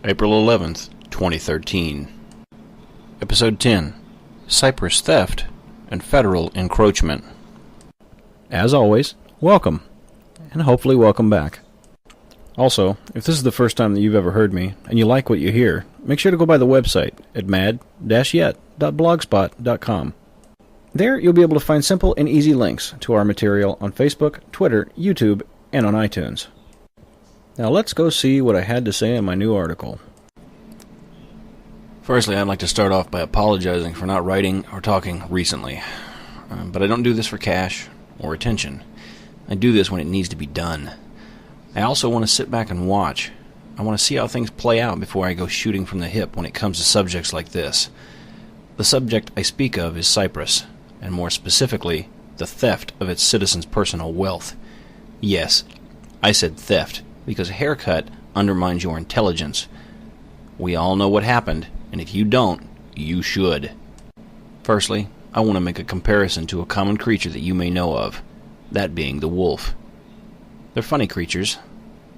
April 11th, 2013. Episode 10, Cyprus Theft and Federal Encroachment. As always, welcome, and hopefully welcome back. Also, if this is the first time that you've ever heard me, and you like what you hear, make sure to go by the website at mad-yet.blogspot.com. There you'll be able to find simple and easy links to our material on Facebook, Twitter, YouTube, and on iTunes. Now let's go see what I had to say in my new article. Firstly, I'd like to start off by apologizing for not writing or talking recently. But I don't do this for cash or attention. I do this when it needs to be done. I also want to sit back and watch. I want to see how things play out before I go shooting from the hip when it comes to subjects like this. The subject I speak of is Cyprus, and more specifically, the theft of its citizens' personal wealth. Yes, I said theft, because a haircut undermines your intelligence. We all know what happened, and if you don't, you should. Firstly, I want to make a comparison to a common creature that you may know of, that being the wolf. They're funny creatures.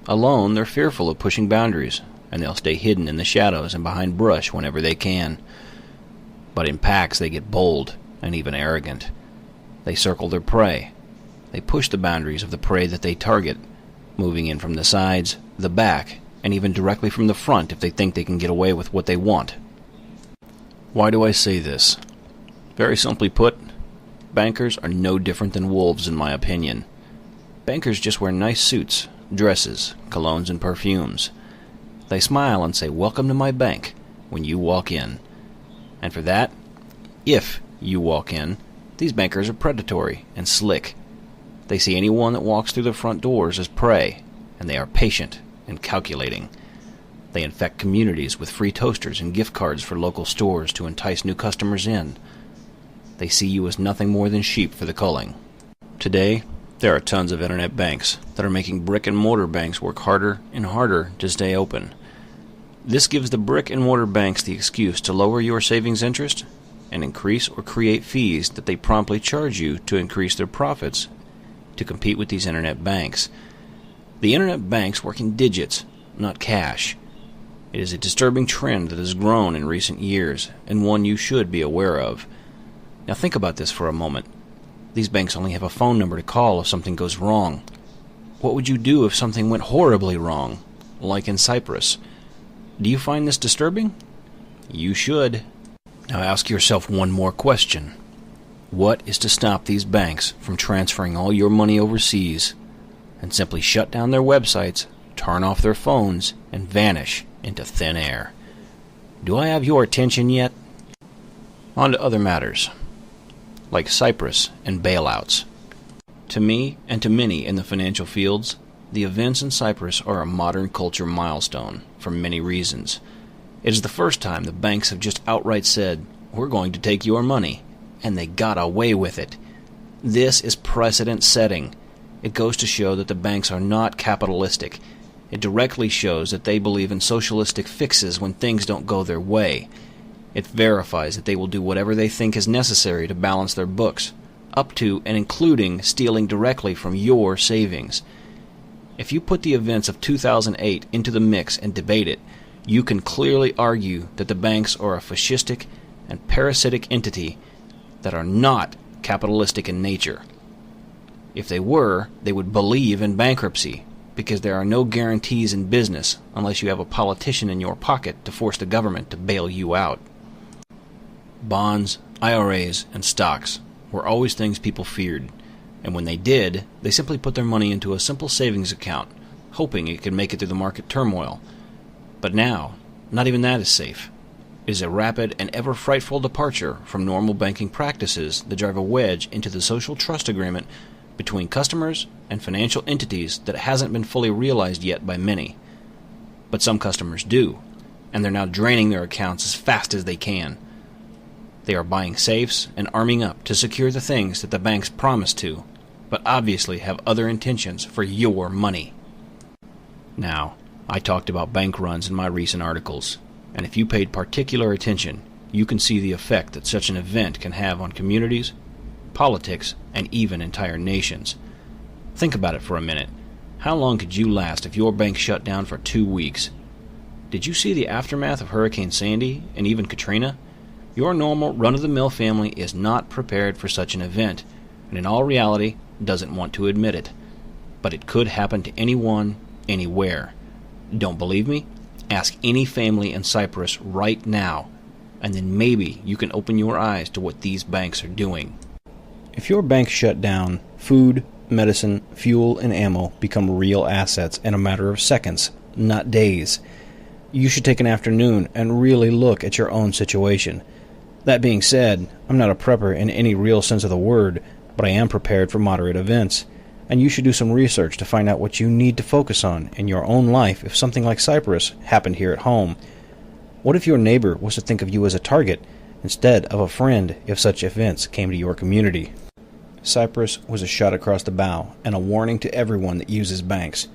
Alone, they're fearful of pushing boundaries, and they'll stay hidden in the shadows and behind brush whenever they can. But in packs, they get bold and even arrogant. They circle their prey. They push the boundaries of the prey that they target, moving in from the sides, the back, and even directly from the front if they think they can get away with what they want. Why do I say this? Very simply put, bankers are no different than wolves in my opinion. Bankers just wear nice suits, dresses, colognes, and perfumes. They smile and say, "Welcome to my bank," when you walk in. And for that, if you walk in, these bankers are predatory and slick. They see anyone that walks through the front doors as prey, and they are patient and calculating. They infect communities with free toasters and gift cards for local stores to entice new customers in. They see you as nothing more than sheep for the culling. Today, there are tons of internet banks that are making brick-and-mortar banks work harder and harder to stay open. This gives the brick-and-mortar banks the excuse to lower your savings interest and increase or create fees that they promptly charge you to increase their profits to compete with these internet banks. The internet banks work in digits, not cash. It is a disturbing trend that has grown in recent years, and one you should be aware of. Now think about this for a moment. These banks only have a phone number to call if something goes wrong. What would you do if something went horribly wrong, like in Cyprus? Do you find this disturbing? You should. Now ask yourself one more question. What is to stop these banks from transferring all your money overseas and simply shut down their websites, turn off their phones, and vanish into thin air? Do I have your attention yet? On to other matters, like Cyprus and bailouts. To me, and to many in the financial fields, the events in Cyprus are a modern culture milestone for many reasons. It is the first time the banks have just outright said, "We're going to take your money," and they got away with it. This is precedent-setting. It goes to show that the banks are not capitalistic. It directly shows that they believe in socialistic fixes when things don't go their way. It verifies that they will do whatever they think is necessary to balance their books, up to and including stealing directly from your savings. If you put the events of 2008 into the mix and debate it, you can clearly argue that the banks are a fascistic and parasitic entity that are not capitalistic in nature. If they were, they would believe in bankruptcy, because there are no guarantees in business unless you have a politician in your pocket to force the government to bail you out. Bonds, IRAs, and stocks were always things people feared, and when they did, they simply put their money into a simple savings account, hoping it could make it through the market turmoil. But now, not even that is safe. It is a rapid and ever frightful departure from normal banking practices that drive a wedge into the social trust agreement between customers and financial entities that hasn't been fully realized yet by many. But some customers do, and they're now draining their accounts as fast as they can. They are buying safes and arming up to secure the things that the banks promise to, but obviously have other intentions for your money. Now, I talked about bank runs in my recent articles, and if you paid particular attention, you can see the effect that such an event can have on communities, politics, and even entire nations. Think about it for a minute. How long could you last if your bank shut down for 2 weeks? Did you see the aftermath of Hurricane Sandy and even Katrina? Your normal, run-of-the-mill family is not prepared for such an event, and in all reality, doesn't want to admit it. But it could happen to anyone, anywhere. Don't believe me? Ask any family in Cyprus right now, and then maybe you can open your eyes to what these banks are doing. If your bank shut down, food, medicine, fuel, and ammo become real assets in a matter of seconds, not days. You should take an afternoon and really look at your own situation. That being said, I'm not a prepper in any real sense of the word, but I am prepared for moderate events, and you should do some research to find out what you need to focus on in your own life if something like Cyprus happened here at home. What if your neighbor was to think of you as a target instead of a friend if such events came to your community? Cyprus was a shot across the bow and a warning to everyone that uses banks.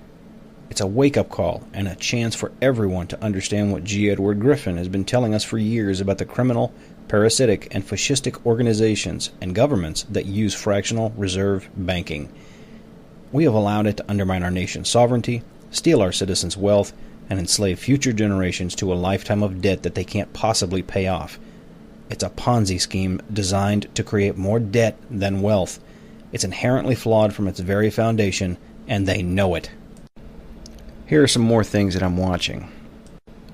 It's a wake-up call and a chance for everyone to understand what G. Edward Griffin has been telling us for years about the criminal, parasitic, and fascistic organizations and governments that use fractional reserve banking. We have allowed it to undermine our nation's sovereignty, steal our citizens' wealth, and enslave future generations to a lifetime of debt that they can't possibly pay off. It's a Ponzi scheme designed to create more debt than wealth. It's inherently flawed from its very foundation, and they know it. Here are some more things that I'm watching.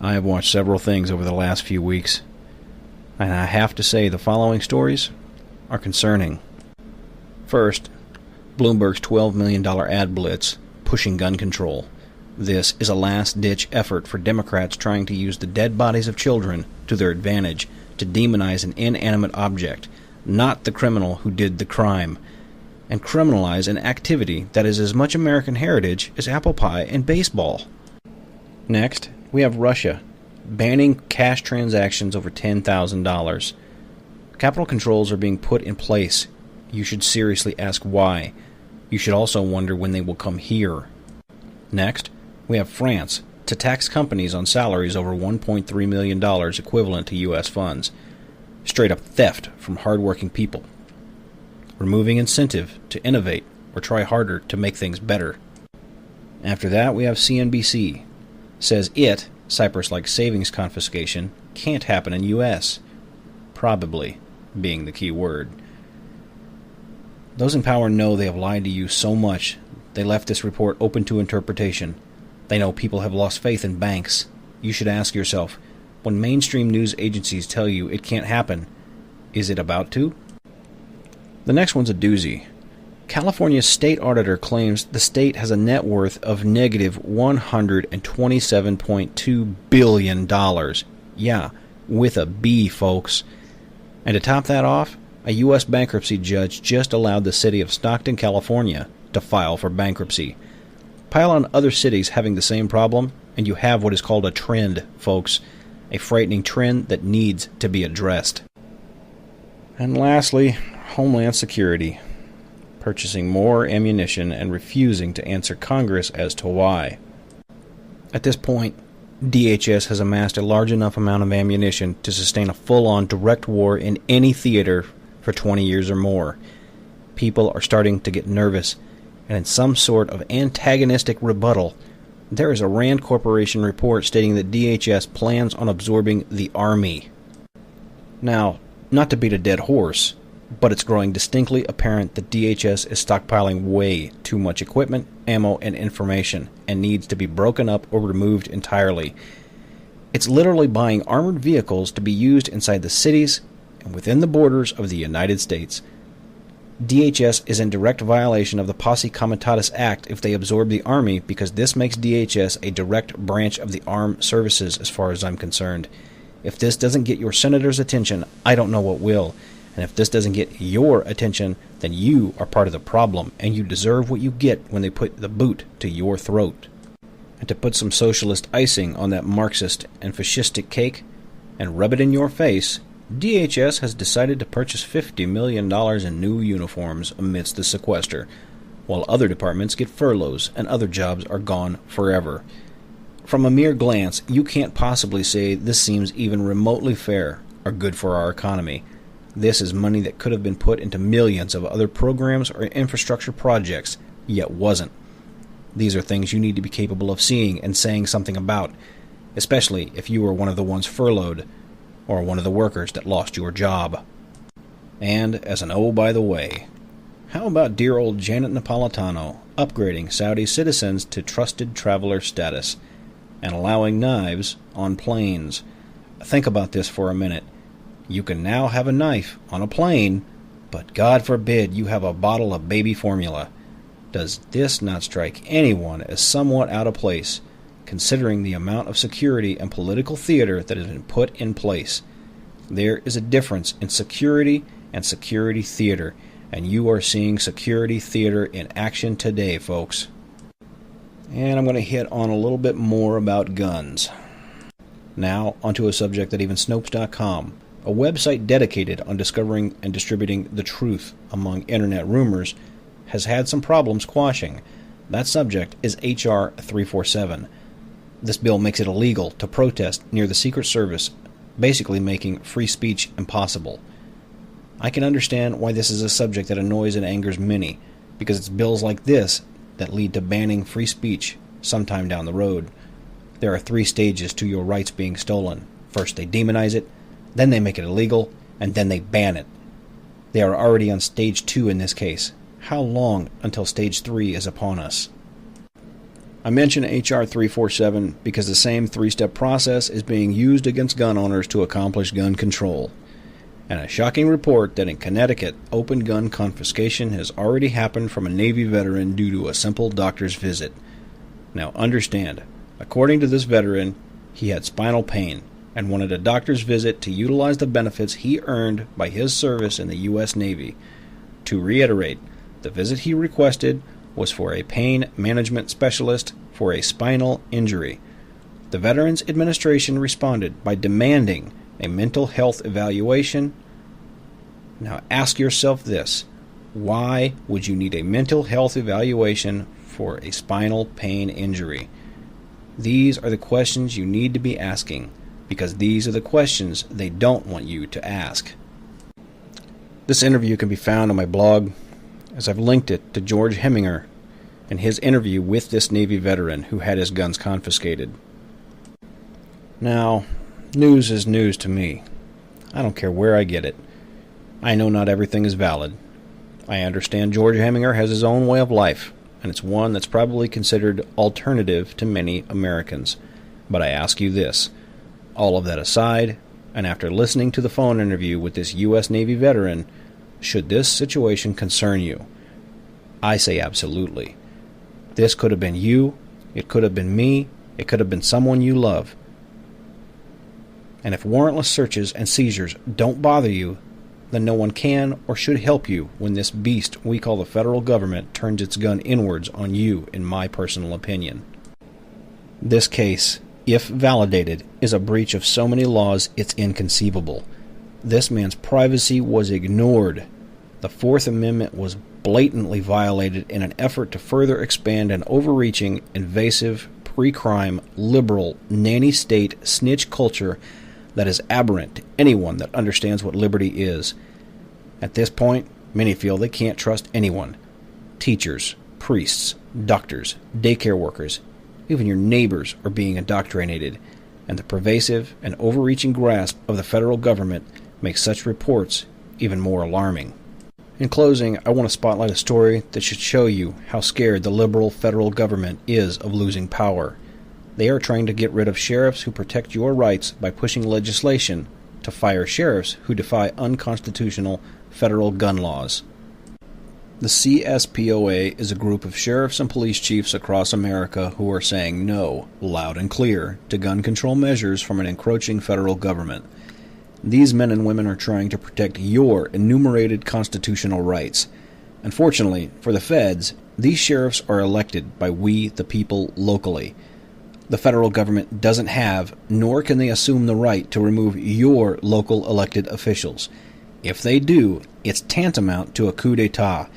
I have watched several things over the last few weeks, and I have to say the following stories are concerning. First, Bloomberg's $12 million ad blitz pushing gun control. This is a last-ditch effort for Democrats trying to use the dead bodies of children to their advantage to demonize an inanimate object, not the criminal who did the crime, and criminalize an activity that is as much American heritage as apple pie and baseball. Next, we have Russia banning cash transactions over $10,000. Capital controls are being put in place. You should seriously ask why. You should also wonder when they will come here. Next, we have France to tax companies on salaries over $1.3 million equivalent to U.S. funds. Straight up theft from hardworking people. Removing incentive to innovate or try harder to make things better. After that, we have CNBC. Says Cyprus-like savings confiscation, can't happen in U.S. Probably being the key word. Those in power know they have lied to you so much, they left this report open to interpretation. They know people have lost faith in banks. You should ask yourself, when mainstream news agencies tell you it can't happen, is it about to? The next one's a doozy. California's state auditor claims the state has a net worth of negative $127.2 billion. Yeah, with a B, folks. And to top that off, a U.S. bankruptcy judge just allowed the city of Stockton, California, to file for bankruptcy. Pile on other cities having the same problem, and you have what is called a trend, folks. A frightening trend that needs to be addressed. And lastly, Homeland Security. Purchasing more ammunition and refusing to answer Congress as to why. At this point, DHS has amassed a large enough amount of ammunition to sustain a full-on direct war in any theater for 20 years or more. People are starting to get nervous, and in some sort of antagonistic rebuttal, there is a Rand Corporation report stating that DHS plans on absorbing the Army. Now, not to beat a dead horse, but it's growing distinctly apparent that DHS is stockpiling way too much equipment, ammo, and information, and needs to be broken up or removed entirely. It's literally buying armored vehicles to be used inside the cities and within the borders of the United States. DHS is in direct violation of the Posse Comitatus Act if they absorb the Army, because this makes DHS a direct branch of the armed services as far as I'm concerned. If this doesn't get your senator's attention, I don't know what will. And if this doesn't get your attention, then you are part of the problem, and you deserve what you get when they put the boot to your throat. And to put some socialist icing on that Marxist and fascistic cake and rub it in your face, DHS has decided to purchase $50 million in new uniforms amidst the sequester, while other departments get furloughs and other jobs are gone forever. From a mere glance, you can't possibly say this seems even remotely fair or good for our economy. This is money that could have been put into millions of other programs or infrastructure projects, yet wasn't. These are things you need to be capable of seeing and saying something about. especially if you were one of the ones furloughed or one of the workers that lost your job. And as an oh by the way, how about dear old Janet Napolitano upgrading Saudi citizens to trusted traveler status and allowing knives on planes? Think about this for a minute. You can now have a knife on a plane, but God forbid you have a bottle of baby formula. Does this not strike anyone as somewhat out of place, considering the amount of security and political theater that has been put in place? There is a difference in security and security theater, and you are seeing security theater in action today, folks. And I'm going to hit on a little bit more about guns. Now, onto a subject that even Snopes.com, a website dedicated on discovering and distributing the truth among internet rumors, has had some problems quashing. That subject is H.R. 347. This bill makes it illegal to protest near the Secret Service, basically making free speech impossible. I can understand why this is a subject that annoys and angers many, because it's bills like this that lead to banning free speech sometime down the road. There are 3 stages to your rights being stolen. First they demonize it, then they make it illegal, and then they ban it. They are already on stage 2 in this case. How long until stage 3 is upon us? I mention H.R. 347 because the same 3-step process is being used against gun owners to accomplish gun control. And a shocking report that in Connecticut, open gun confiscation has already happened from a Navy veteran due to a simple doctor's visit. Now understand, according to this veteran, he had spinal pain and wanted a doctor's visit to utilize the benefits he earned by his service in the U.S. Navy. To reiterate, the visit he requested was for a pain management specialist for a spinal injury. The Veterans Administration responded by demanding a mental health evaluation. Now ask yourself this: why would you need a mental health evaluation for a spinal pain injury? These are the questions you need to be asking, because these are the questions they don't want you to ask. This interview can be found on my blog, as I've linked it to George Heminger and his interview with this Navy veteran who had his guns confiscated. Now, news is news to me. I don't care where I get it. I know not everything is valid. I understand George Heminger has his own way of life, and it's one that's probably considered alternative to many Americans. But I ask you this: all of that aside, and after listening to the phone interview with this U.S. Navy veteran, should this situation concern you? I say absolutely. This could have been you, it could have been me, it could have been someone you love. And if warrantless searches and seizures don't bother you, then no one can or should help you when this beast we call the federal government turns its gun inwards on you, in my personal opinion. This case, if validated, is a breach of so many laws it's inconceivable. This man's privacy was ignored. The Fourth Amendment was blatantly violated in an effort to further expand an overreaching, invasive, pre-crime, liberal, nanny-state snitch culture that is aberrant to anyone that understands what liberty is. At this point, many feel they can't trust anyone. Teachers, priests, doctors, daycare workers, even your neighbors are being indoctrinated, and the pervasive and overreaching grasp of the federal government makes such reports even more alarming. In closing, I want to spotlight a story that should show you how scared the liberal federal government is of losing power. They are trying to get rid of sheriffs who protect your rights by pushing legislation to fire sheriffs who defy unconstitutional federal gun laws. The CSPOA is a group of sheriffs and police chiefs across America who are saying no, loud and clear, to gun control measures from an encroaching federal government. These men and women are trying to protect your enumerated constitutional rights. Unfortunately, for the feds, these sheriffs are elected by we, the people, locally. The federal government doesn't have, nor can they assume the right to remove your local elected officials. If they do, it's tantamount to a coup d'etat,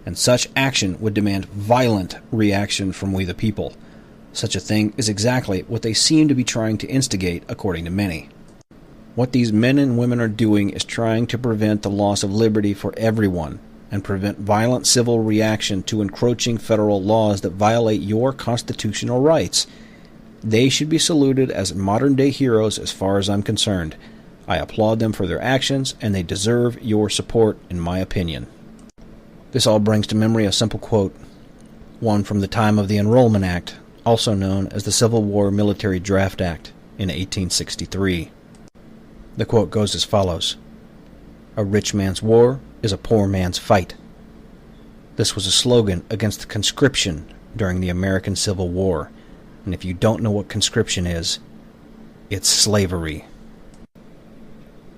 and such action would demand violent reaction from we the people. Such a thing is exactly what they seem to be trying to instigate, according to many. What these men and women are doing is trying to prevent the loss of liberty for everyone, and prevent violent civil reaction to encroaching federal laws that violate your constitutional rights. They should be saluted as modern-day heroes as far as I'm concerned. I applaud them for their actions, and they deserve your support, in my opinion. This all brings to memory a simple quote, one from the time of the Enrollment Act, also known as the Civil War Military Draft Act, in 1863. The quote goes as follows, "A rich man's war is a poor man's fight." This was a slogan against conscription during the American Civil War, and if you don't know what conscription is, it's slavery.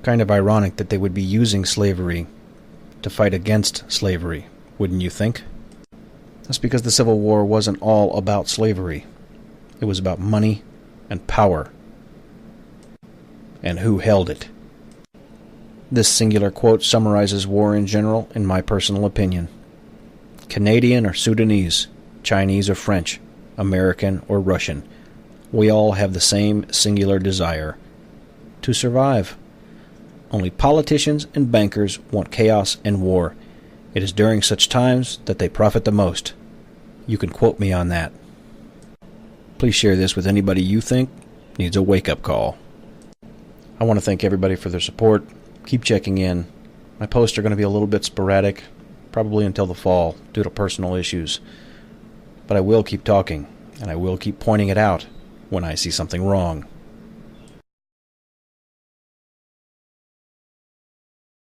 Kind of ironic that they would be using slavery to fight against slavery, wouldn't you think? That's because the Civil War wasn't all about slavery. It was about money and power. And who held it? This singular quote summarizes war in general, in my personal opinion. Canadian or Sudanese, Chinese or French, American or Russian, we all have the same singular desire: to survive. Only politicians and bankers want chaos and war. It is during such times that they profit the most. You can quote me on that. Please share this with anybody you think needs a wake-up call. I want to thank everybody for their support. Keep checking in. My posts are going to be a little bit sporadic, probably until the fall, due to personal issues. But I will keep talking, and I will keep pointing it out when I see something wrong.